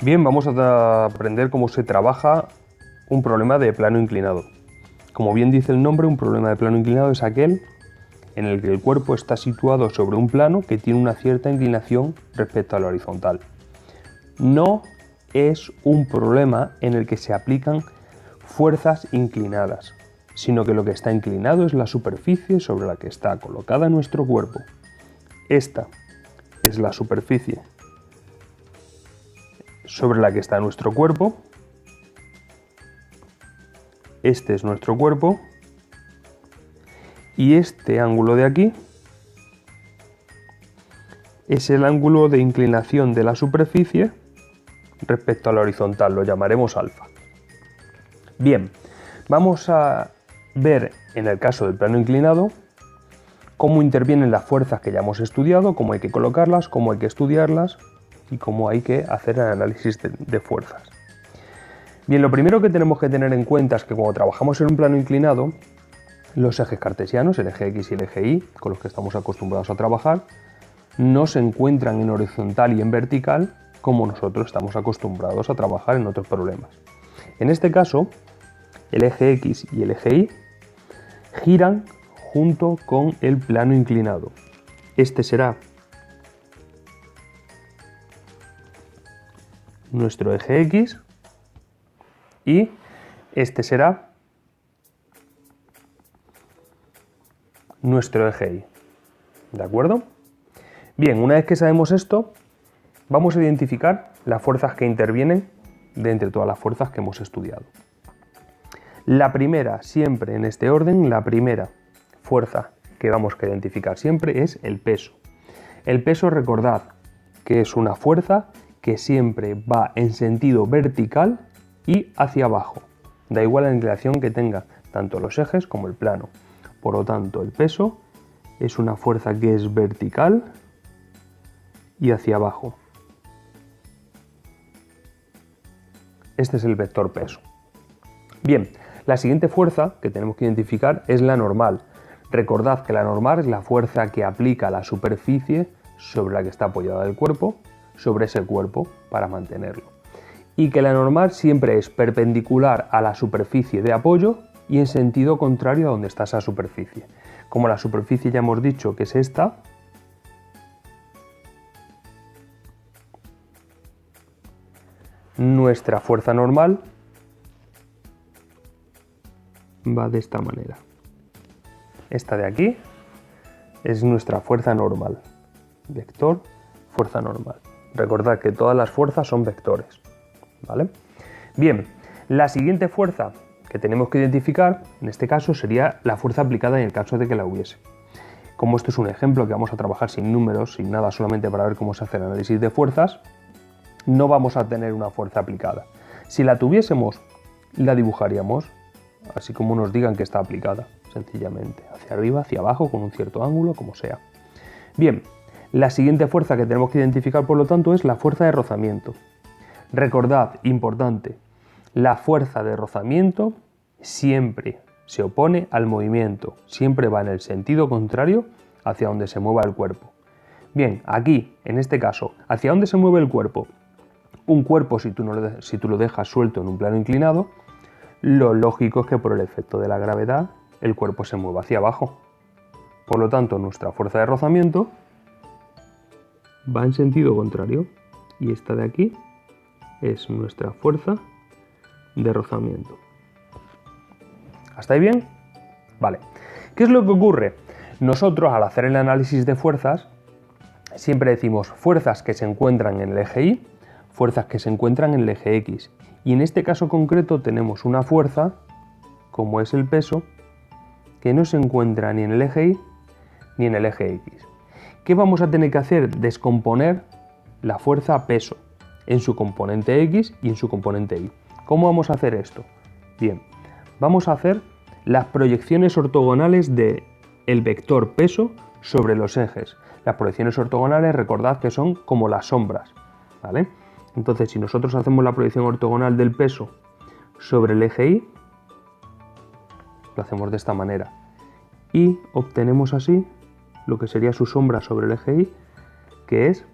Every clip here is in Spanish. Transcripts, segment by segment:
Bien, vamos a aprender cómo se trabaja un problema de plano inclinado. Como bien dice el nombre, un problema de plano inclinado es aquel en el que el cuerpo está situado sobre un plano que tiene una cierta inclinación respecto a la horizontal. No es un problema en el que se aplican fuerzas inclinadas, sino que lo que está inclinado es la superficie sobre la que está colocada nuestro cuerpo. Esta es la superficie sobre la que está nuestro cuerpo. Este es nuestro cuerpo. Y este ángulo de aquí es el ángulo de inclinación de la superficie respecto a la horizontal, lo llamaremos alfa. Bien, vamos a ver en el caso del plano inclinado cómo intervienen las fuerzas que ya hemos estudiado, cómo hay que colocarlas, cómo hay que estudiarlas y cómo hay que hacer el análisis de fuerzas. Bien, lo primero que tenemos que tener en cuenta es que cuando trabajamos en un plano inclinado, los ejes cartesianos, el eje X y el eje Y, con los que estamos acostumbrados a trabajar, no se encuentran en horizontal y en vertical como nosotros estamos acostumbrados a trabajar en otros problemas. En este caso, el eje X y el eje Y giran junto con el plano inclinado. Este será nuestro eje X y este será nuestro eje Y. ¿De acuerdo? Bien, una vez que sabemos esto, vamos a identificar las fuerzas que intervienen de entre todas las fuerzas que hemos estudiado. La primera, siempre en este orden, la primera fuerza que vamos a identificar siempre es el peso. El peso, recordad que es una fuerza que siempre va en sentido vertical y hacia abajo. Da igual la inclinación que tenga tanto los ejes como el plano. Por lo tanto, el peso es una fuerza que es vertical y hacia abajo. Este es el vector peso. Bien, la siguiente fuerza que tenemos que identificar es la normal. Recordad que la normal es la fuerza que aplica la superficie sobre la que está apoyada el cuerpo, sobre ese cuerpo para mantenerlo. Y que la normal siempre es perpendicular a la superficie de apoyo y en sentido contrario a donde está esa superficie. Como la superficie ya hemos dicho que es esta, nuestra fuerza normal va de esta manera. Esta de aquí es nuestra fuerza normal. Vector, fuerza normal. Recordad que todas las fuerzas son vectores, ¿vale? Bien, la siguiente fuerza que tenemos que identificar, en este caso, sería la fuerza aplicada en el caso de que la hubiese. Como esto es un ejemplo que vamos a trabajar sin números, sin nada, solamente para ver cómo se hace el análisis de fuerzas, no vamos a tener una fuerza aplicada. Si la tuviésemos, la dibujaríamos, así como nos digan que está aplicada, sencillamente, hacia arriba, hacia abajo, con un cierto ángulo, como sea. Bien, la siguiente fuerza que tenemos que identificar, por lo tanto, es la fuerza de rozamiento. Recordad, importante, la fuerza de rozamiento siempre se opone al movimiento, siempre va en el sentido contrario hacia donde se mueva el cuerpo. Bien, aquí, en este caso, ¿hacia dónde se mueve el cuerpo? Un cuerpo, si tú lo dejas suelto en un plano inclinado, lo lógico es que por el efecto de la gravedad el cuerpo se mueva hacia abajo. Por lo tanto, nuestra fuerza de rozamiento va en sentido contrario y esta de aquí es nuestra fuerza de rozamiento. ¿Hasta ahí bien? Vale. ¿Qué es lo que ocurre? Nosotros, al hacer el análisis de fuerzas, siempre decimos fuerzas que se encuentran en el eje Y, fuerzas que se encuentran en el eje X. Y en este caso concreto tenemos una fuerza, como es el peso, que no se encuentra ni en el eje Y ni en el eje X. ¿Qué vamos a tener que hacer? Descomponer la fuerza peso en su componente X y en su componente Y. ¿Cómo vamos a hacer esto? Bien, vamos a hacer las proyecciones ortogonales del vector peso sobre los ejes. Las proyecciones ortogonales, recordad que son como las sombras, ¿vale? Entonces, si nosotros hacemos la proyección ortogonal del peso sobre el eje Y, lo hacemos de esta manera. Y obtenemos así lo que sería su sombra sobre el eje Y, que es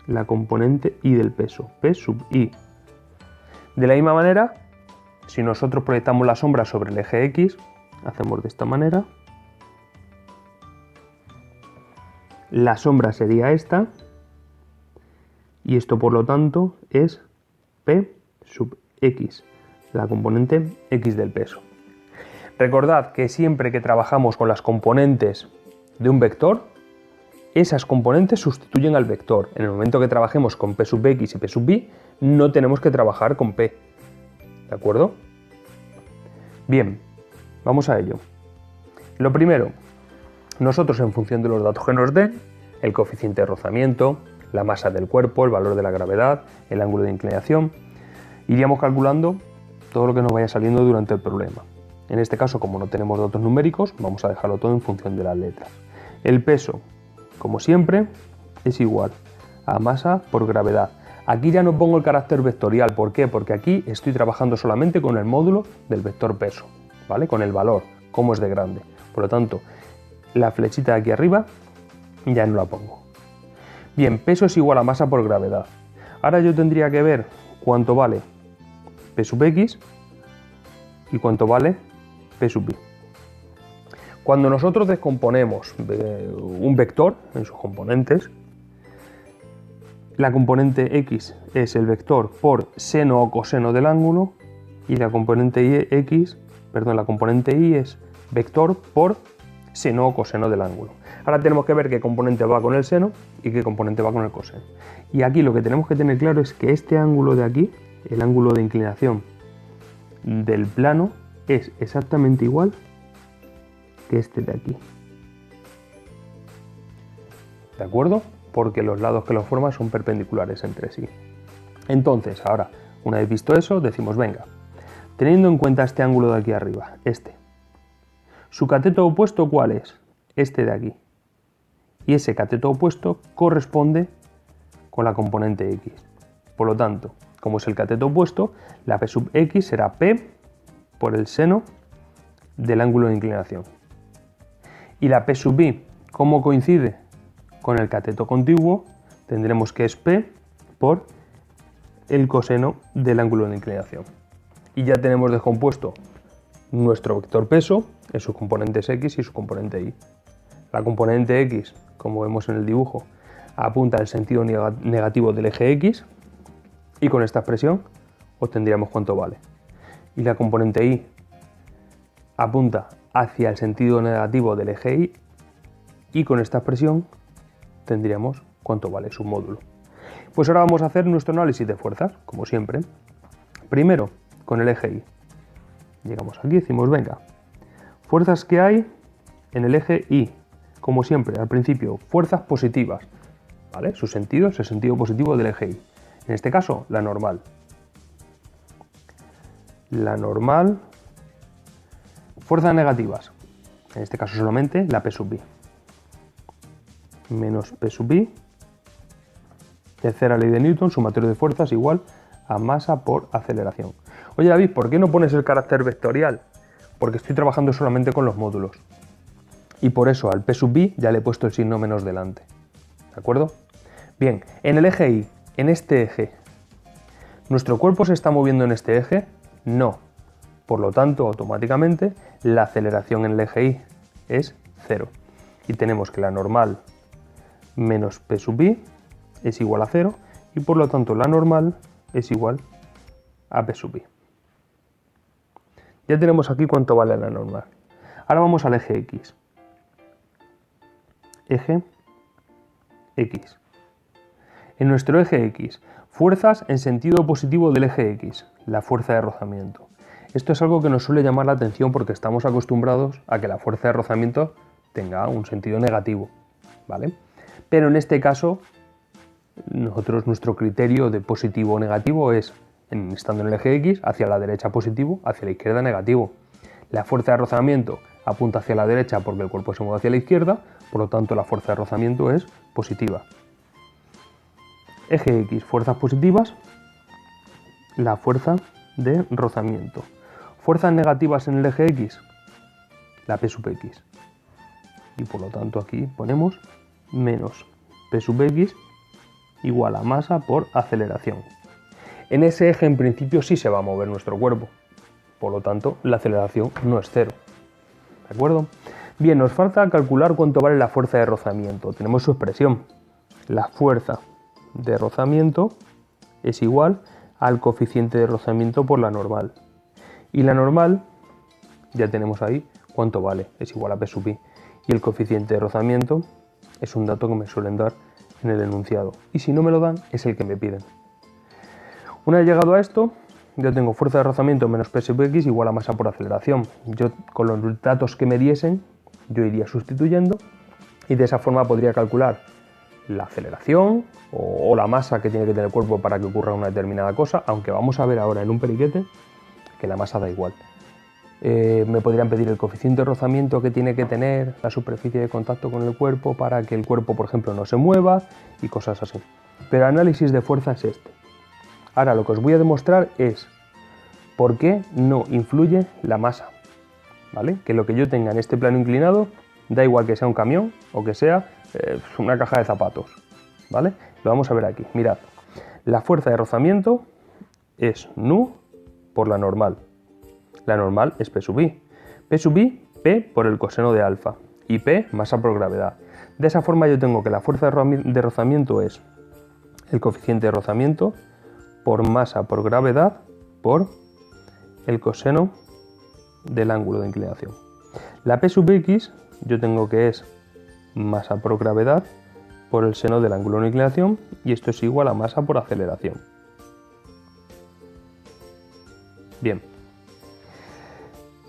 la componente y del peso, P sub i. De la misma manera, si nosotros proyectamos la sombra sobre el eje X, hacemos de esta manera. La sombra sería esta, y esto por lo tanto es P sub X, la componente X del peso. Recordad que siempre que trabajamos con las componentes de un vector, esas componentes sustituyen al vector. En el momento que trabajemos con P sub X y P sub Y, no tenemos que trabajar con P. ¿De acuerdo? Bien, vamos a ello. Lo primero, nosotros en función de los datos que nos den, el coeficiente de rozamiento, la masa del cuerpo, el valor de la gravedad, el ángulo de inclinación, iríamos calculando todo lo que nos vaya saliendo durante el problema. En este caso, como no tenemos datos numéricos, vamos a dejarlo todo en función de las letras. El peso, como siempre, es igual a masa por gravedad. Aquí ya no pongo el carácter vectorial. ¿Por qué? Porque aquí estoy trabajando solamente con el módulo del vector peso, ¿vale? Con el valor, cómo es de grande. Por lo tanto, la flechita de aquí arriba ya no la pongo. Bien, peso es igual a masa por gravedad. Ahora yo tendría que ver cuánto vale P sub X y cuánto vale P sub Y. Cuando nosotros descomponemos un vector en sus componentes, la componente X es el vector por seno o coseno del ángulo y la componente Y es vector por seno o coseno del ángulo. Ahora tenemos que ver qué componente va con el seno y qué componente va con el coseno. Y aquí lo que tenemos que tener claro es que este ángulo de aquí, el ángulo de inclinación del plano, es exactamente igual que este de aquí. ¿De acuerdo? Porque los lados que lo forman son perpendiculares entre sí. Entonces, ahora, una vez visto eso, decimos, venga, teniendo en cuenta este ángulo de aquí arriba, este, ¿su cateto opuesto cuál es? Este de aquí. Y ese cateto opuesto corresponde con la componente X. Por lo tanto, como es el cateto opuesto, la P sub X será P por el seno del ángulo de inclinación. Y la P sub Y, ¿cómo coincide con el cateto contiguo? Tendremos que es P por el coseno del ángulo de inclinación. Y ya tenemos descompuesto nuestro vector peso en sus componentes X y su componente Y. La componente X, como vemos en el dibujo, apunta al sentido negativo del eje X y con esta expresión obtendríamos cuánto vale. Y la componente Y apunta hacia el sentido negativo del eje Y y con esta expresión tendríamos cuánto vale su módulo. Pues ahora vamos a hacer nuestro análisis de fuerzas, como siempre. Primero, con el eje Y. Llegamos aquí y decimos, venga, fuerzas que hay en el eje Y. Como siempre, al principio, fuerzas positivas, ¿vale? Su sentido es el sentido positivo del eje Y. En este caso, la normal. La normal. Fuerzas negativas. En este caso solamente la P sub Y. Menos P sub Y. Tercera ley de Newton, sumatorio de fuerzas igual a masa por aceleración. Oye David, ¿por qué no pones el carácter vectorial? Porque estoy trabajando solamente con los módulos. Y por eso al P sub Y ya le he puesto el signo menos delante. ¿De acuerdo? Bien, en el eje Y, en este eje, ¿nuestro cuerpo se está moviendo en este eje? No. Por lo tanto, automáticamente, la aceleración en el eje Y es 0. Y tenemos que la normal menos P sub Y es igual a 0 y por lo tanto la normal es igual a P sub Y. Ya tenemos aquí cuánto vale la normal. Ahora vamos al eje X. Eje X. En nuestro eje X, fuerzas en sentido positivo del eje X, la fuerza de rozamiento. Esto es algo que nos suele llamar la atención porque estamos acostumbrados a que la fuerza de rozamiento tenga un sentido negativo, ¿vale? Pero en este caso, nuestro criterio de positivo o negativo es, estando en el eje X, hacia la derecha positivo, hacia la izquierda negativo. La fuerza de rozamiento apunta hacia la derecha porque el cuerpo se mueve hacia la izquierda, por lo tanto la fuerza de rozamiento es positiva. Eje X, fuerzas positivas, la fuerza de rozamiento. Fuerzas negativas en el eje X, la P sub X. Y por lo tanto aquí ponemos menos P sub X igual a masa por aceleración. En ese eje en principio sí se va a mover nuestro cuerpo, por lo tanto la aceleración no es cero. ¿De acuerdo? Bien, nos falta calcular cuánto vale la fuerza de rozamiento. Tenemos su expresión. La fuerza de rozamiento es igual al coeficiente de rozamiento por la normal. Y la normal, ya tenemos ahí cuánto vale, es igual a P sub I. Y el coeficiente de rozamiento es un dato que me suelen dar en el enunciado. Y si no me lo dan, es el que me piden. Una vez llegado a esto, yo tengo fuerza de rozamiento menos P sub X igual a masa por aceleración. Yo con los datos que me diesen, yo iría sustituyendo y de esa forma podría calcular la aceleración o la masa que tiene que tener el cuerpo para que ocurra una determinada cosa, aunque vamos a ver ahora en un periquete que la masa da igual. Me podrían pedir el coeficiente de rozamiento que tiene que tener la superficie de contacto con el cuerpo para que el cuerpo, por ejemplo, no se mueva y cosas así. Pero el análisis de fuerza es este. Ahora lo que os voy a demostrar es por qué no influye la masa, ¿vale? Que lo que yo tenga en este plano inclinado, da igual que sea un camión o que sea una caja de zapatos, ¿vale? Lo vamos a ver aquí. Mirad, la fuerza de rozamiento es nu por la normal. La normal es P sub I. P sub I, P por el coseno de alfa y P masa por gravedad. De esa forma yo tengo que la fuerza de rozamiento es el coeficiente de rozamiento por masa por gravedad por el coseno del ángulo de inclinación. La P sub X yo tengo que es masa por gravedad por el seno del ángulo de inclinación y esto es igual a masa por aceleración. Bien.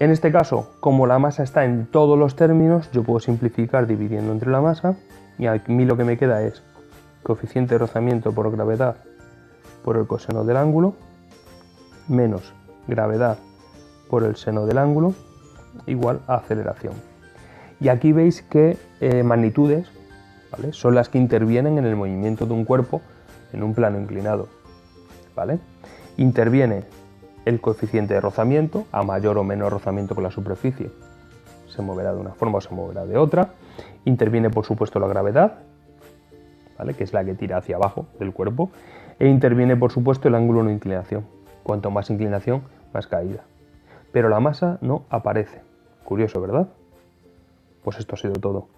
En este caso, como la masa está en todos los términos, yo puedo simplificar dividiendo entre la masa y a mí lo que me queda es coeficiente de rozamiento por gravedad por el coseno del ángulo menos gravedad por el seno del ángulo igual a aceleración. Y aquí veis que magnitudes, ¿vale?, son las que intervienen en el movimiento de un cuerpo en un plano inclinado, ¿vale? Interviene el coeficiente de rozamiento, a mayor o menor rozamiento con la superficie, se moverá de una forma o se moverá de otra. Interviene, por supuesto, la gravedad, ¿vale?, que es la que tira hacia abajo del cuerpo. E interviene, por supuesto, el ángulo de inclinación. Cuanto más inclinación, más caída. Pero la masa no aparece. Curioso, ¿verdad? Pues esto ha sido todo.